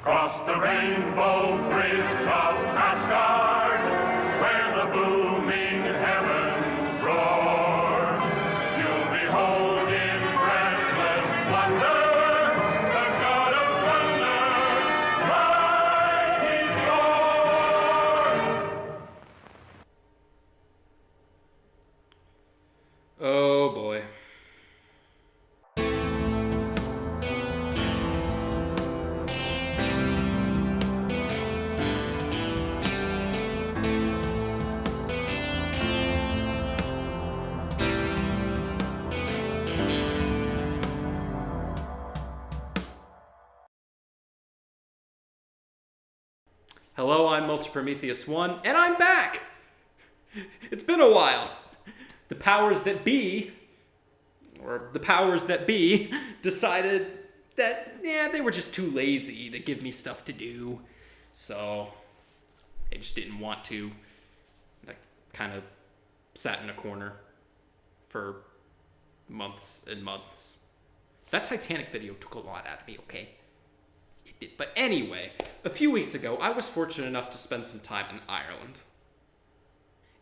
Cross the rainbow bridge of Asgard, where the booming heavens roar. You'll behold in breathless wonder the god of thunder, mighty Thor. Oh boy. Hello, I'm Multiprometheus 1, and I'm back! It's been a while. The powers that be, decided that, they were just too lazy to give me stuff to do. So, they just didn't want to. I kind of sat in a corner for months and months. That Titanic video took a lot out of me, okay? It did. But anyway, a few weeks ago, I was fortunate enough to spend some time in Ireland.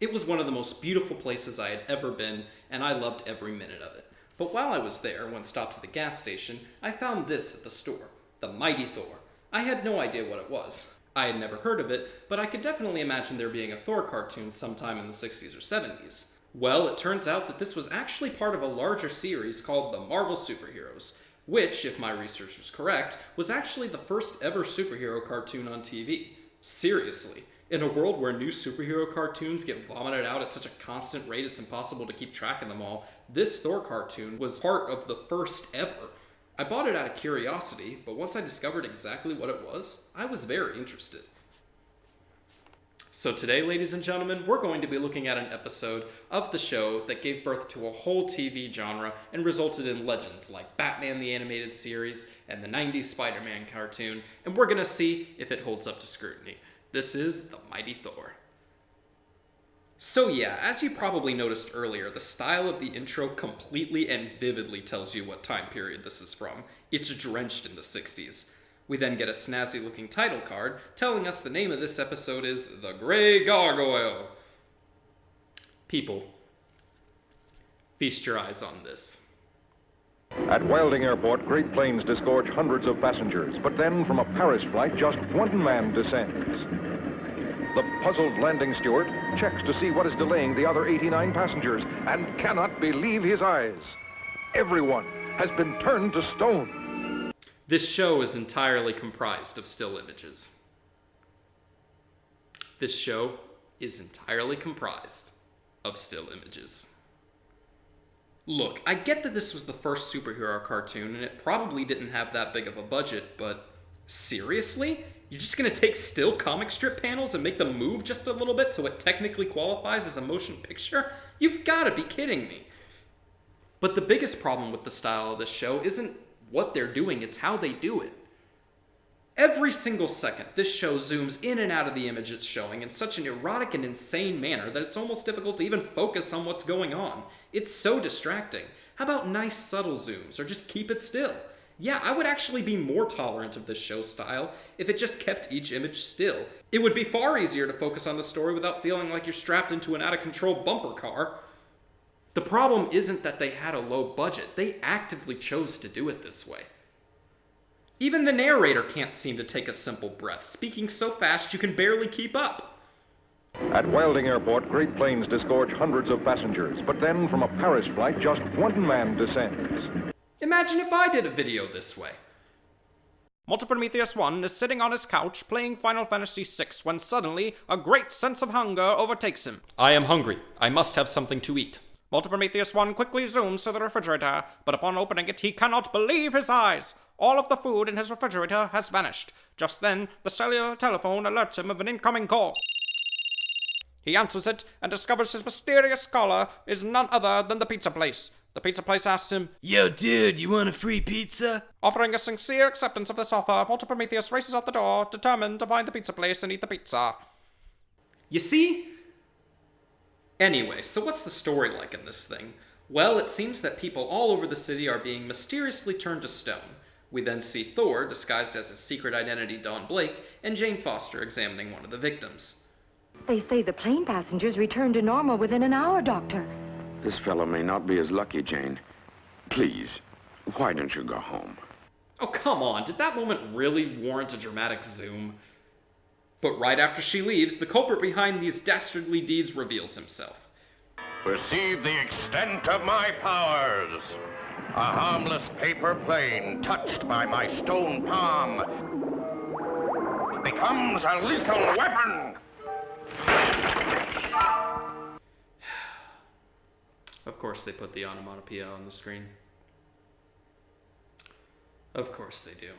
It was one of the most beautiful places I had ever been, and I loved every minute of it. But while I was there, when stopped at the gas station, I found this at the store, the Mighty Thor. I had no idea what it was. I had never heard of it, but I could definitely imagine there being a Thor cartoon sometime in the 60s or 70s. Well, it turns out that this was actually part of a larger series called the Marvel Superheroes, which, if my research was correct, was actually the first ever superhero cartoon on TV. Seriously. In a world where new superhero cartoons get vomited out at such a constant rate it's impossible to keep track of them all, this Thor cartoon was part of the first ever. I bought it out of curiosity, but once I discovered exactly what it was, I was very interested. So today, ladies and gentlemen, we're going to be looking at an episode of the show that gave birth to a whole TV genre and resulted in legends like Batman the Animated Series and the 90s Spider-Man cartoon, and we're going to see if it holds up to scrutiny. This is the Mighty Thor. So yeah, as you probably noticed earlier, the style of the intro completely and vividly tells you what time period this is from. It's drenched in the 60s. We then get a snazzy looking title card telling us the name of this episode is The Grey Gargoyle. People, feast your eyes on this. At Wilding Airport, great planes disgorge hundreds of passengers, but then from a Paris flight, just one man descends. The puzzled landing steward checks to see what is delaying the other 89 passengers and cannot believe his eyes. Everyone has been turned to stone. This show is entirely comprised of still images. This show is entirely comprised of still images. Look, I get that this was the first superhero cartoon, and it probably didn't have that big of a budget, but seriously? You're just gonna take still comic strip panels and make them move just a little bit so it technically qualifies as a motion picture? You've gotta be kidding me. But the biggest problem with the style of this show isn't what they're doing, it's how they do it. Every single second, this show zooms in and out of the image it's showing in such an erotic and insane manner that it's almost difficult to even focus on what's going on. It's so distracting. How about nice subtle zooms, or just keep it still? Yeah, I would actually be more tolerant of this show style if it just kept each image still. It would be far easier to focus on the story without feeling like you're strapped into an out-of-control bumper car. The problem isn't that they had a low budget, they actively chose to do it this way. Even the narrator can't seem to take a simple breath, speaking so fast you can barely keep up. At Wilding Airport, great planes disgorge hundreds of passengers, but then from a Paris flight, just one man descends. Imagine if I did a video this way. Multiprometheus 1 is sitting on his couch playing Final Fantasy VI when suddenly a great sense of hunger overtakes him. I am hungry. I must have something to eat. Multiprometheus 1 quickly zooms to the refrigerator, but upon opening it, he cannot believe his eyes. All of the food in his refrigerator has vanished. Just then, the cellular telephone alerts him of an incoming call. He answers it and discovers his mysterious caller is none other than the pizza place. The pizza place asks him, "Yo, dude, you want a free pizza?" Offering a sincere acceptance of this offer, Multiprometheus races out the door, determined to find the pizza place and eat the pizza. You see? Anyway, so what's the story like in this thing? Well, it seems that people all over the city are being mysteriously turned to stone. We then see Thor, disguised as his secret identity Don Blake, and Jane Foster examining one of the victims. They say the plane passengers return to normal within an hour, Doctor. This fellow may not be as lucky, Jane. Please, why don't you go home? Oh, come on, did that moment really warrant a dramatic zoom? But right after she leaves, the culprit behind these dastardly deeds reveals himself. Perceive the extent of my powers. A harmless paper plane touched by my stone palm becomes a lethal weapon. Of course they put the onomatopoeia on the screen. Of course they do.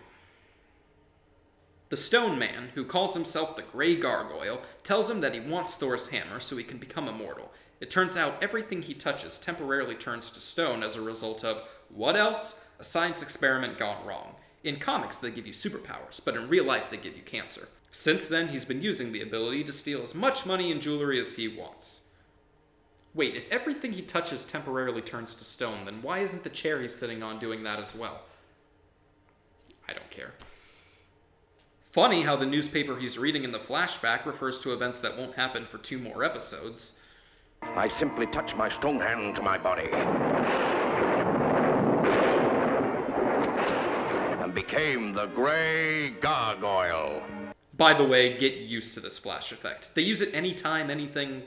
The Stone Man, who calls himself the Grey Gargoyle, tells him that he wants Thor's hammer so he can become immortal. It turns out everything he touches temporarily turns to stone as a result of, what else? A science experiment gone wrong. In comics, they give you superpowers, but in real life, they give you cancer. Since then, he's been using the ability to steal as much money and jewelry as he wants. Wait, if everything he touches temporarily turns to stone, then why isn't the chair he's sitting on doing that as well? I don't care. Funny how the newspaper he's reading in the flashback refers to events that won't happen for 2 more episodes. I simply touch my stone hand to my body and became the Grey Gargoyle. By the way, get used to this flash effect. They use it anytime anything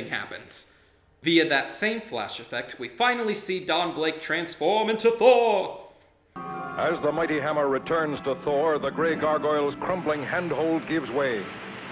happens. Via that same flash effect, we finally see Don Blake transform into Thor! As the mighty hammer returns to Thor, the Grey Gargoyle's crumbling handhold gives way.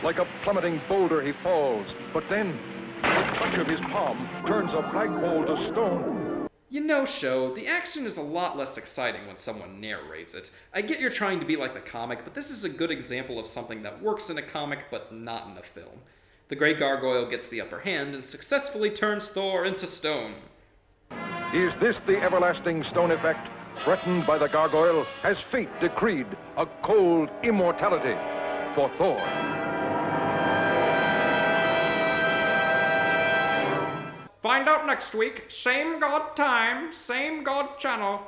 Like a plummeting boulder, he falls. But then, the touch of his palm turns a flagpole to stone. You know, Show, the action is a lot less exciting when someone narrates it. I get you're trying to be like the comic, but this is a good example of something that works in a comic, but not in a film. The Grey Gargoyle gets the upper hand and successfully turns Thor into stone. Is this the everlasting stone effect? Threatened by the gargoyle, has fate decreed a cold immortality for Thor. Find out next week. Same God time, same God channel.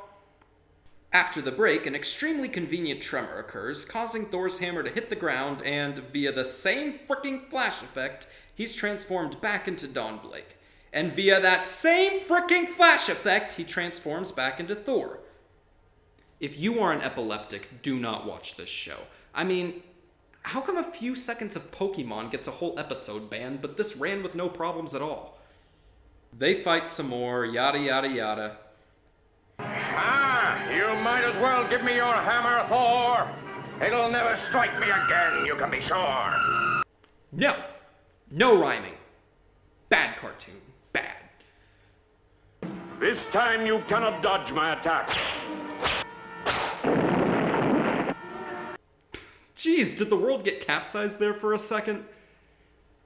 After the break, an extremely convenient tremor occurs, causing Thor's hammer to hit the ground, and via the same fricking flash effect, he's transformed back into Don Blake. And via that same fricking flash effect, he transforms back into Thor. If you are an epileptic, do not watch this show. I mean, how come a few seconds of Pokemon gets a whole episode banned, but this ran with no problems at all? They fight some more, yada yada yada. Ah, you might as well give me your hammer, Thor. It'll never strike me again, you can be sure. No! No rhyming. Bad cartoon. Bad. This time you cannot dodge my attack. Jeez, did the world get capsized there for a second?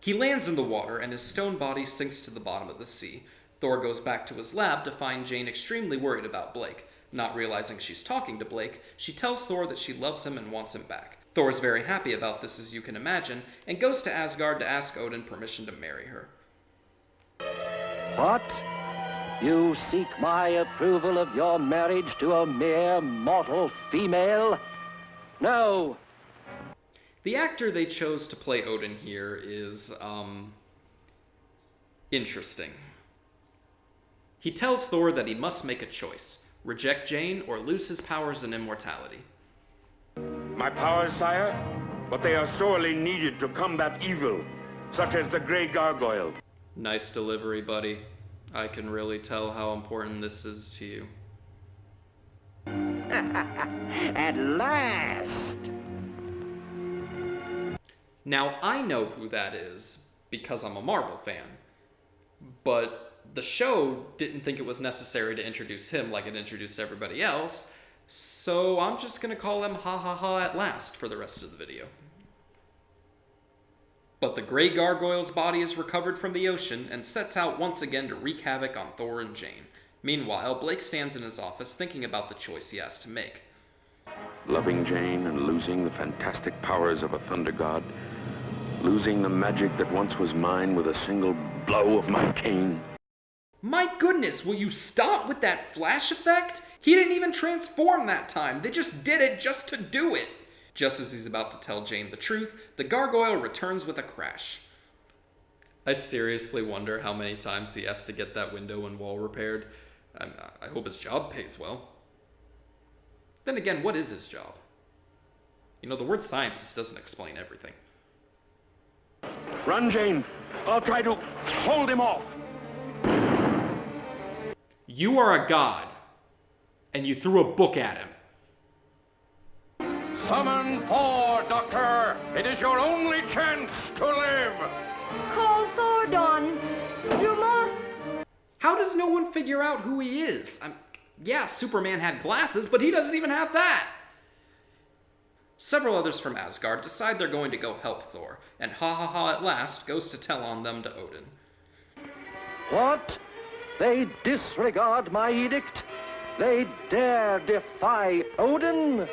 He lands in the water, and his stone body sinks to the bottom of the sea. Thor goes back to his lab to find Jane extremely worried about Blake. Not realizing she's talking to Blake, she tells Thor that she loves him and wants him back. Thor's very happy about this, as you can imagine, and goes to Asgard to ask Odin permission to marry her. What? You seek my approval of your marriage to a mere mortal female? No! The actor they chose to play Odin here is, interesting. He tells Thor that he must make a choice, reject Jane or lose his powers and immortality. My powers, sire, but they are sorely needed to combat evil, such as the Grey Gargoyle. Nice delivery, buddy. I can really tell how important this is to you. At last! Now, I know who that is because I'm a Marvel fan, but the show didn't think it was necessary to introduce him like it introduced everybody else, so I'm just gonna call him Ha Ha Ha at last for the rest of the video. But the Grey Gargoyle's body is recovered from the ocean and sets out once again to wreak havoc on Thor and Jane. Meanwhile, Blake stands in his office thinking about the choice he has to make. Loving Jane and losing the fantastic powers of a thunder god, losing the magic that once was mine with a single blow of my cane. My goodness, will you stop with that flash effect? He didn't even transform that time. They just did it just to do it. Just as he's about to tell Jane the truth, the gargoyle returns with a crash. I seriously wonder how many times he has to get that window and wall repaired. I hope his job pays well. Then again, what is his job? You know, the word scientist doesn't explain everything. Run, Jane. I'll try to hold him off. You are a god, and you threw a book at him. Summon Thor, Doctor! It is your only chance to live! Call Thor, Don. You must. How does no one figure out who he is? Yeah, Superman had glasses, but he doesn't even have that. Several others from Asgard decide they're going to go help Thor, and at last goes to tell on them to Odin. What? They disregard my edict? They dare defy Odin?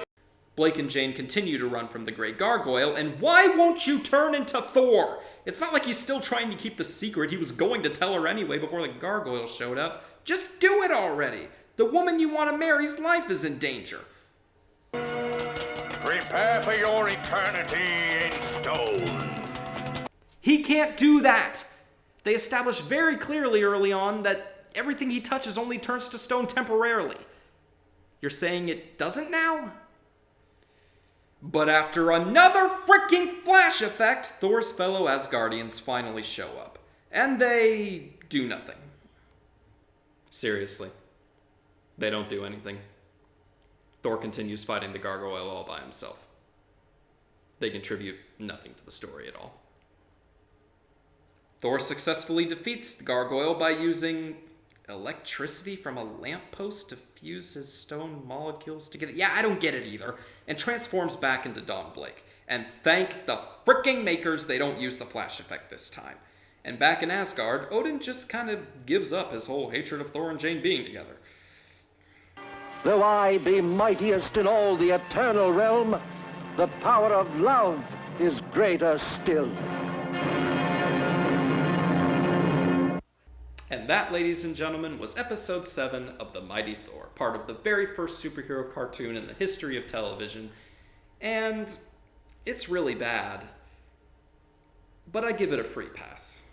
Blake and Jane continue to run from the Grey Gargoyle, and why won't you turn into Thor? It's not like he's still trying to keep the secret. He was going to tell her anyway before the gargoyle showed up. Just do it already. The woman you want to marry's life is in danger. Prepare for your eternity in stone. He can't do that. They established very clearly early on that everything he touches only turns to stone temporarily. You're saying it doesn't now? But after another freaking flash effect, Thor's fellow Asgardians finally show up. And they do nothing. Seriously. They don't do anything. Thor continues fighting the gargoyle all by himself. They contribute nothing to the story at all. Thor successfully defeats the gargoyle by using electricity from a lamppost to fuse his stone molecules together. Yeah, I don't get it either. And transforms back into Don Blake. And thank the fricking makers they don't use the flash effect this time. And back in Asgard, Odin just kind of gives up his whole hatred of Thor and Jane being together. Though I be mightiest in all the eternal realm, the power of love is greater still. And that, ladies and gentlemen, was episode 7 of The Mighty Thor, part of the very first superhero cartoon in the history of television. And it's really bad, but I give it a free pass.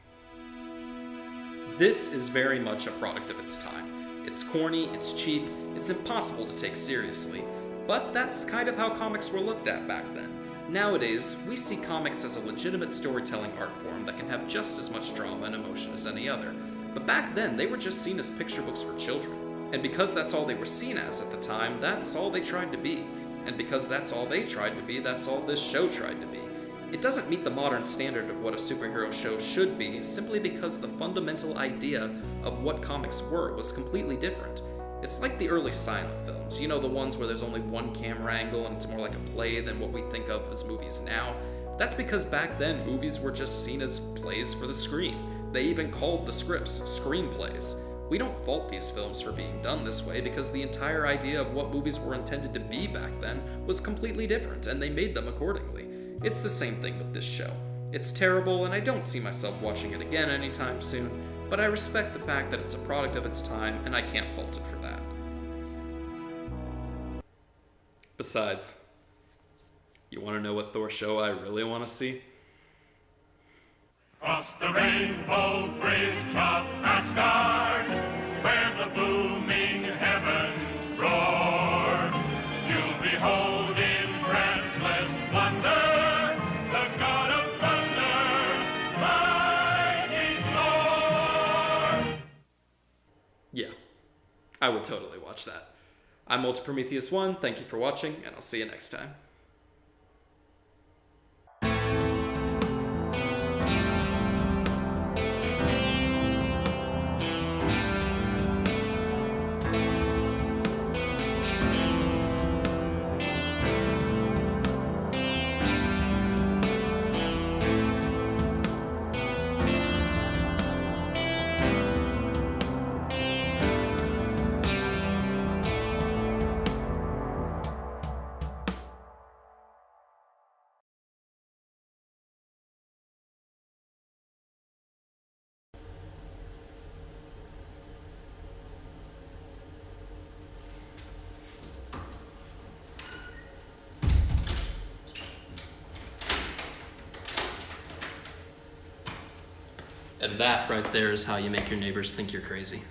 This is very much a product of its time. It's corny, it's cheap, it's impossible to take seriously, but that's kind of how comics were looked at back then. Nowadays, we see comics as a legitimate storytelling art form that can have just as much drama and emotion as any other. But back then, they were just seen as picture books for children. And because that's all they were seen as at the time, that's all they tried to be. And because that's all they tried to be, that's all this show tried to be. It doesn't meet the modern standard of what a superhero show should be, simply because the fundamental idea of what comics were was completely different. It's like the early silent films, you know, the ones where there's only one camera angle and it's more like a play than what we think of as movies now. That's because back then, movies were just seen as plays for the screen. They even called the scripts screenplays. We don't fault these films for being done this way because the entire idea of what movies were intended to be back then was completely different, and they made them accordingly. It's the same thing with this show. It's terrible, and I don't see myself watching it again anytime soon, but I respect the fact that it's a product of its time, and I can't fault it for that. Besides, you want to know what Thor show I really want to see? Cross the rainbow bridge of Asgard, where the booming heavens roar. You'll behold in breathless wonder the god of thunder, mighty Thor. Yeah, I would totally watch that. I'm Prometheus1, thank you for watching, and I'll see you next time. And that right there is how you make your neighbors think you're crazy.